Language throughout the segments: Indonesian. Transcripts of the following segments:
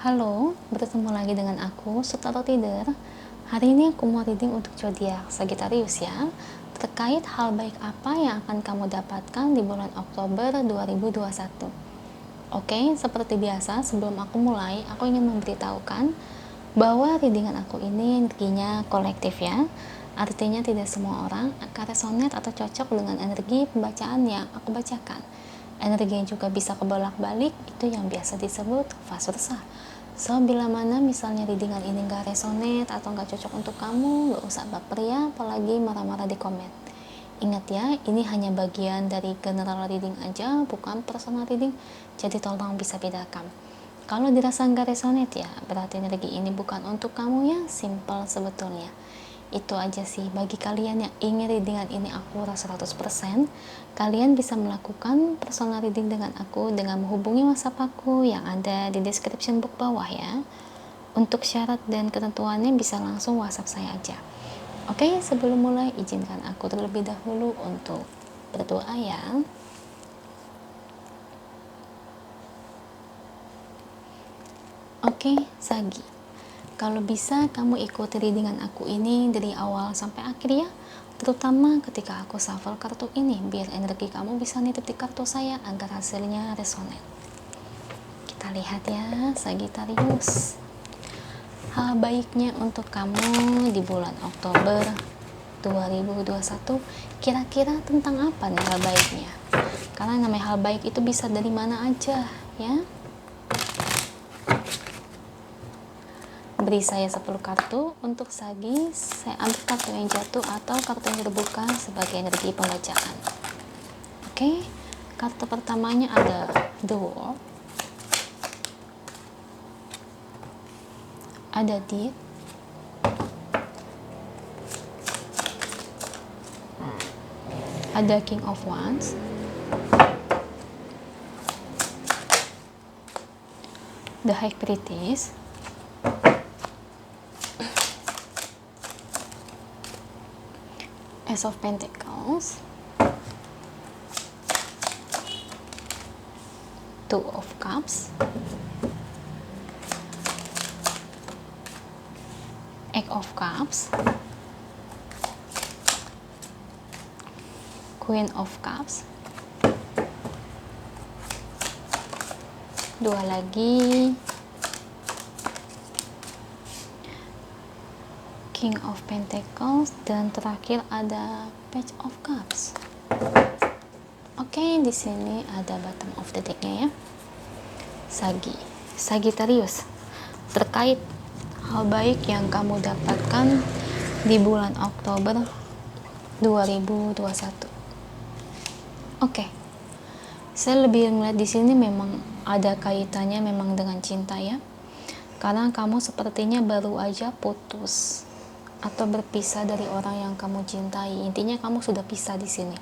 Halo, bertemu lagi dengan aku, Sutaro Tider. Hari ini aku mau reading untuk zodiak Sagittarius ya, terkait hal baik apa yang akan kamu dapatkan di bulan Oktober 2021. Oke, seperti biasa sebelum aku mulai, aku ingin memberitahukan bahwa readingan aku ini energinya kolektif ya. Artinya tidak semua orang akan resonate atau cocok dengan energi pembacaan yang aku bacakan. Energi yang juga bisa kebolak-balik, itu yang biasa disebut vice versa. So, bila mana misalnya readingan ini gak resonate atau gak cocok untuk kamu, gak usah baper ya, apalagi marah-marah di komen. Ingat ya, ini hanya bagian dari general reading aja, bukan personal reading, jadi tolong bisa bedakan. Kalau dirasa nggak resonate ya, berarti energi ini bukan untuk kamu ya, simple sebetulnya. Itu aja sih, bagi kalian yang ingin readingan ini akurat 100%, kalian bisa melakukan personal reading dengan aku dengan menghubungi WhatsApp aku yang ada di description box bawah ya. Untuk syarat dan ketentuannya bisa langsung WhatsApp saya aja. Oke, sebelum mulai izinkan aku terlebih dahulu untuk berdoa ya. Oke, Sagi. Kalau bisa kamu ikuti readingan aku ini dari awal sampai akhir ya. Terutama ketika aku shuffle kartu ini, biar energi kamu bisa nitip di kartu saya agar hasilnya resonate. Kita lihat ya, Sagittarius. Hal baiknya untuk kamu di bulan Oktober 2021, kira-kira tentang apa nih hal baiknya? Karena namanya hal baik itu bisa dari mana aja ya. Beri saya 10 kartu untuk Sagi, saya ambil kartu yang jatuh atau kartu yang terbuka sebagai energi pembacaan. Oke, kartu pertamanya ada The World, ada Death, ada King of Wands, The High Priestess, Ace of Pentacles, Two of Cups, Eight of Cups, Queen of Cups, dua lagi, King of Pentacles, dan terakhir ada Page of Cups. Oke, di sini ada bottom of the deck-nya ya. Sagittarius, terkait hal baik yang kamu dapatkan di bulan Oktober 2021. Oke. Saya lebih melihat di sini memang ada kaitannya memang dengan cinta ya. Karena kamu sepertinya baru aja putus atau berpisah dari orang yang kamu cintai. Intinya kamu sudah pisah di sini.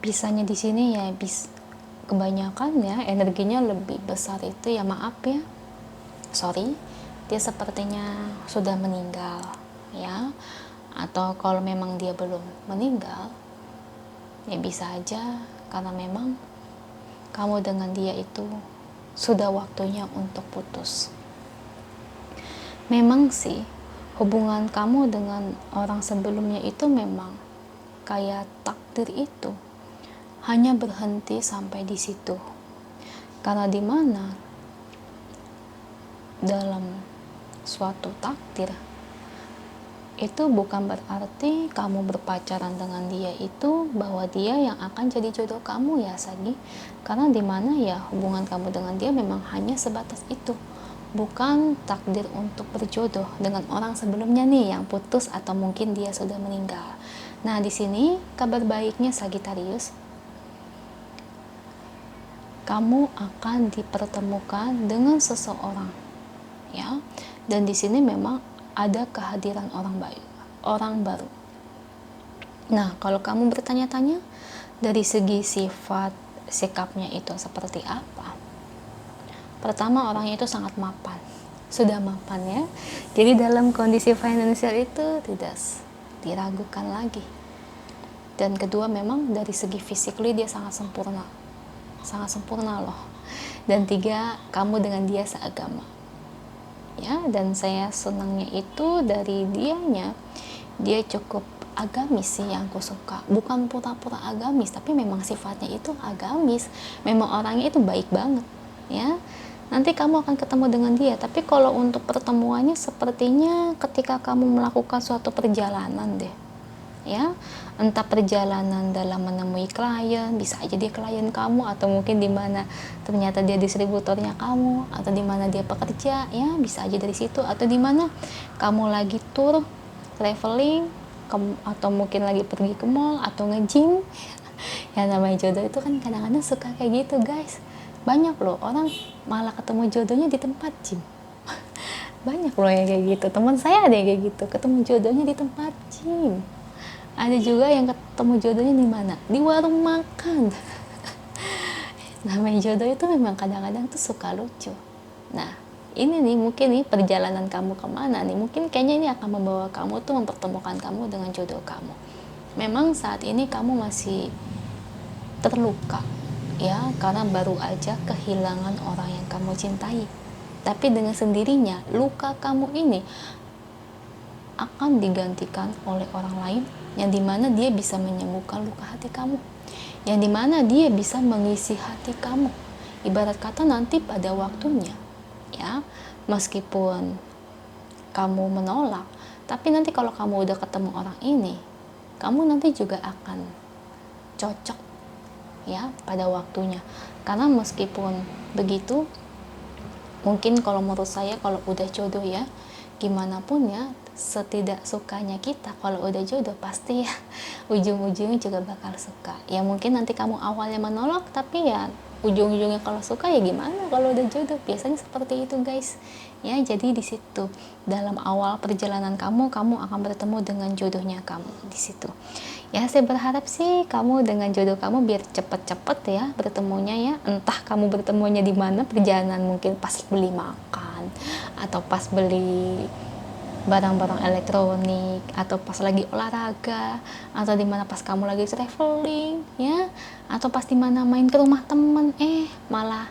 Pisahnya di sini ya kebanyakan ya energinya lebih besar itu ya, maaf ya. Sorry, dia sepertinya sudah meninggal ya. Atau kalau memang dia belum meninggal, ya bisa aja karena memang kamu dengan dia itu sudah waktunya untuk putus. Memang sih hubungan kamu dengan orang sebelumnya itu memang kayak takdir itu hanya berhenti sampai di situ. Karena di mana dalam suatu takdir itu bukan berarti kamu berpacaran dengan dia itu bahwa dia yang akan jadi jodoh kamu ya Sagi. Karena di mana ya hubungan kamu dengan dia memang hanya sebatas itu, bukan takdir untuk berjodoh dengan orang sebelumnya nih yang putus atau mungkin dia sudah meninggal. Nah, di sini kabar baiknya Sagittarius, kamu akan dipertemukan dengan seseorang ya. Dan di sini memang ada kehadiran orang baru. Nah, kalau kamu bertanya-tanya dari segi sifat sikapnya itu seperti apa? Pertama, orangnya itu sangat mapan, sudah mapan ya. Jadi dalam kondisi finansial itu tidak diragukan lagi. Dan kedua, memang dari segi physically dia sangat sempurna loh. Dan 3, kamu dengan dia seagama. Ya, dan saya senangnya itu dari dianya, dia cukup agamis sih yang aku suka. Bukan pura-pura agamis, tapi memang sifatnya itu agamis. Memang orangnya itu baik banget, ya. Nanti kamu akan ketemu dengan dia, tapi kalau untuk pertemuannya sepertinya ketika kamu melakukan suatu perjalanan deh. Ya, entah perjalanan dalam menemui klien, bisa aja dia klien kamu, atau mungkin di mana ternyata dia distributornya kamu, atau di mana dia pekerja, ya bisa aja dari situ, atau di mana kamu lagi tour traveling, atau mungkin lagi pergi ke mall atau nge-gym. Ya namanya jodoh itu kan kadang-kadang suka kayak gitu guys. Banyak loh orang malah ketemu jodohnya di tempat gym. Banyak loh yang kayak gitu. Teman saya ada yang kayak gitu, ketemu jodohnya di tempat gym. Ada juga yang ketemu jodohnya di mana? Di warung makan. Namanya jodoh itu memang kadang-kadang tuh suka lucu. Nah, ini nih mungkin nih perjalanan kamu kemana nih, mungkin kayaknya ini akan membawa kamu tuh mempertemukan kamu dengan jodoh kamu. Memang saat ini kamu masih terluka, ya, karena baru aja kehilangan orang yang kamu cintai. Tapi dengan sendirinya luka kamu ini akan digantikan oleh orang lain, yang dimana dia bisa menyembuhkan luka hati kamu, yang dimana dia bisa mengisi hati kamu. Ibarat kata nanti pada waktunya, ya, meskipun kamu menolak, tapi nanti kalau kamu udah ketemu orang ini, kamu nanti juga akan cocok, ya, pada waktunya. Karena meskipun begitu, mungkin kalau menurut saya kalau udah jodoh ya, gimana pun ya, setidak sukanya kita kalau udah jodoh pasti ya ujung-ujungnya juga bakal suka. Ya mungkin nanti kamu awalnya menolak, tapi ya ujung-ujungnya kalau suka ya gimana kalau udah jodoh, biasanya seperti itu guys. Ya, jadi di situ dalam awal perjalanan kamu akan bertemu dengan jodohnya kamu di situ. Ya, saya berharap sih kamu dengan jodoh kamu biar cepet-cepet ya bertemunya ya. Entah kamu bertemunya di mana, perjalanan mungkin pas beli makan, atau pas beli barang-barang elektronik, atau pas lagi olahraga, atau dimana pas kamu lagi traveling, ya, atau pas dimana main ke rumah temen, malah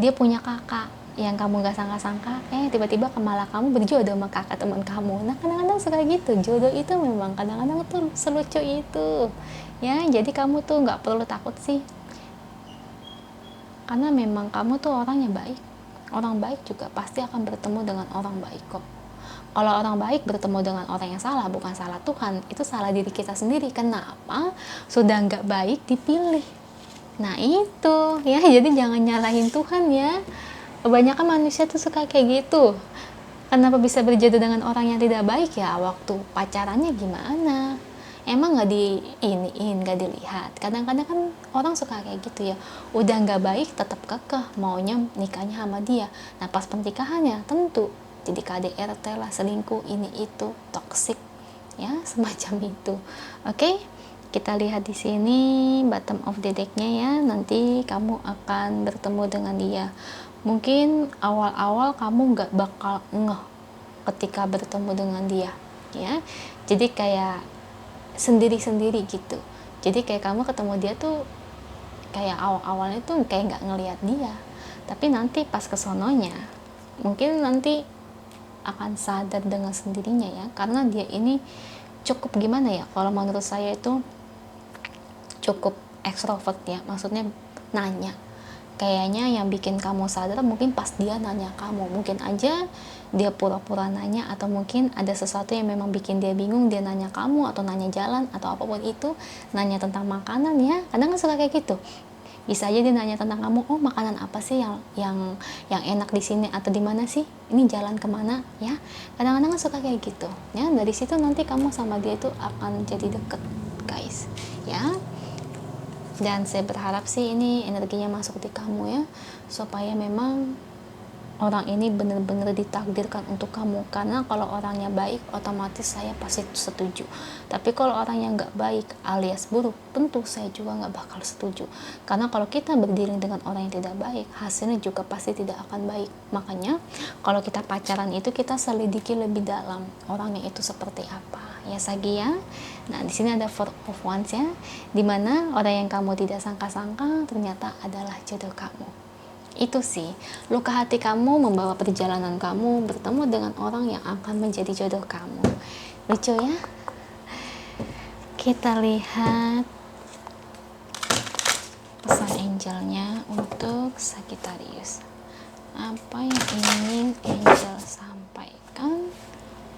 dia punya kakak yang kamu gak sangka-sangka, tiba-tiba malah kamu berjodoh sama kakak teman kamu. Nah kadang-kadang suka gitu, jodoh itu memang kadang-kadang tuh selucu itu, ya. Jadi kamu tuh nggak perlu takut sih, karena memang kamu tuh orangnya baik. Orang baik juga pasti akan bertemu dengan orang baik kok. Kalau orang baik bertemu dengan orang yang salah, bukan salah Tuhan, itu salah diri kita sendiri. Kenapa? Sudah nggak baik dipilih. Nah itu, ya, jadi jangan nyalahin Tuhan ya. Kebanyakan manusia tuh suka kayak gitu. Kenapa bisa berjodoh dengan orang yang tidak baik ya? Waktu pacarannya gimana? Emang nggak diiniin, nggak dilihat. Kadang-kadang kan orang suka kayak gitu ya. Udah nggak baik, tetap kekeh maunya nikahnya sama dia. Nah pas pernikahannya tentu jadi KDRT lah, selingkuh, ini itu, toksik, ya, semacam itu. Oke, kita lihat di sini bottom of the deck-nya ya. Nanti kamu akan bertemu dengan dia. Mungkin awal-awal kamu nggak bakal ngeh ketika bertemu dengan dia, ya. Jadi kayak sendiri-sendiri gitu. Jadi kayak kamu ketemu dia tuh kayak awal-awalnya tuh kayak nggak ngelihat dia. Tapi nanti pas kesononya, mungkin nanti akan sadar dengan sendirinya ya, karena dia ini cukup gimana ya, kalau menurut saya itu cukup ekstrovert ya, maksudnya nanya. Kayaknya yang bikin kamu sadar mungkin pas dia nanya kamu, mungkin aja dia pura-pura nanya, atau mungkin ada sesuatu yang memang bikin dia bingung, dia nanya kamu, atau nanya jalan, atau apapun itu, nanya tentang makanan ya, kadang kan suka kayak gitu. Bisa aja dia nanya tentang kamu, oh makanan apa sih yang enak di sini, atau di mana sih ini jalan kemana ya. Kadang-kadang kan suka kayak gitu ya. Dari situ nanti kamu sama dia itu akan jadi deket guys ya. Dan saya berharap sih ini energinya masuk di kamu ya, supaya memang orang ini benar-benar ditakdirkan untuk kamu. Karena kalau orangnya baik, otomatis saya pasti setuju. Tapi kalau orang yang nggak baik alias buruk, tentu saya juga nggak bakal setuju. Karena kalau kita berdiri dengan orang yang tidak baik, hasilnya juga pasti tidak akan baik. Makanya kalau kita pacaran itu kita selidiki lebih dalam orangnya itu seperti apa. Ya Sagi ya. Nah di sini ada Four of Wands ya, dimana orang yang kamu tidak sangka-sangka ternyata adalah jodoh kamu. Itu sih, luka hati kamu membawa perjalanan kamu bertemu dengan orang yang akan menjadi jodoh kamu. Lucu ya? Kita lihat pesan angelnya untuk Sagittarius. Apa yang ingin angel sampaikan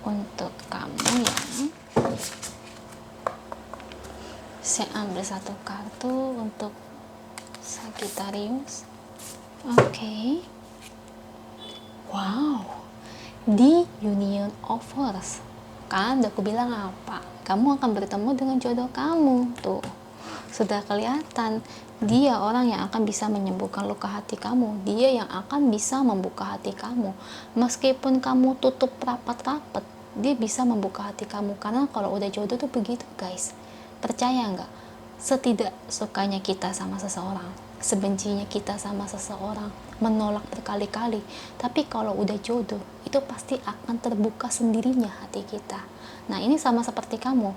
untuk kamu ya? Saya ambil satu kartu untuk Sagittarius. Oke. Wow. Di Union of Force. Kan udah aku bilang apa? Kamu akan bertemu dengan jodoh kamu. Tuh. Sudah kelihatan. Dia orang yang akan bisa menyembuhkan luka hati kamu. Dia yang akan bisa membuka hati kamu. Meskipun kamu tutup rapat-rapat, dia bisa membuka hati kamu. Karena kalau udah jodoh tuh begitu, guys. Percaya nggak? Setidak sukanya kita sama seseorang, sebencinya kita sama seseorang, menolak berkali-kali, tapi kalau udah jodoh itu pasti akan terbuka sendirinya hati kita. Nah, ini sama seperti kamu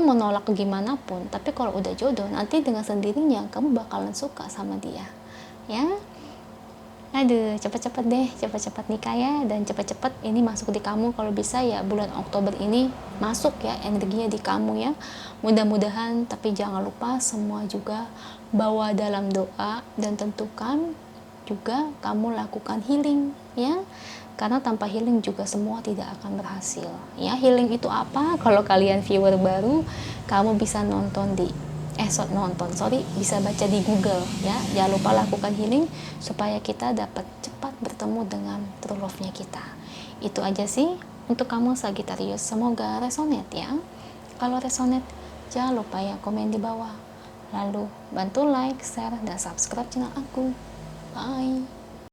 menolak gimana pun, tapi kalau udah jodoh nanti dengan sendirinya kamu bakalan suka sama dia ya. Aduh, cepet-cepet deh, cepet-cepet nikah ya, dan cepet-cepet ini masuk di kamu. Kalau bisa ya bulan Oktober ini masuk ya energinya di kamu ya. Mudah-mudahan, tapi jangan lupa semua juga bawa dalam doa dan tentukan juga kamu lakukan healing ya. Karena tanpa healing juga semua tidak akan berhasil. Ya, healing itu apa? Kalau kalian viewer baru, kamu bisa nonton di bisa baca di Google ya. Jangan lupa lakukan healing supaya kita dapat cepat bertemu dengan true love-nya kita. Itu aja sih untuk kamu Sagittarius, semoga resonate ya. Kalau resonate, jangan lupa ya komen di bawah. Lalu bantu like, share, dan subscribe channel aku. Bye.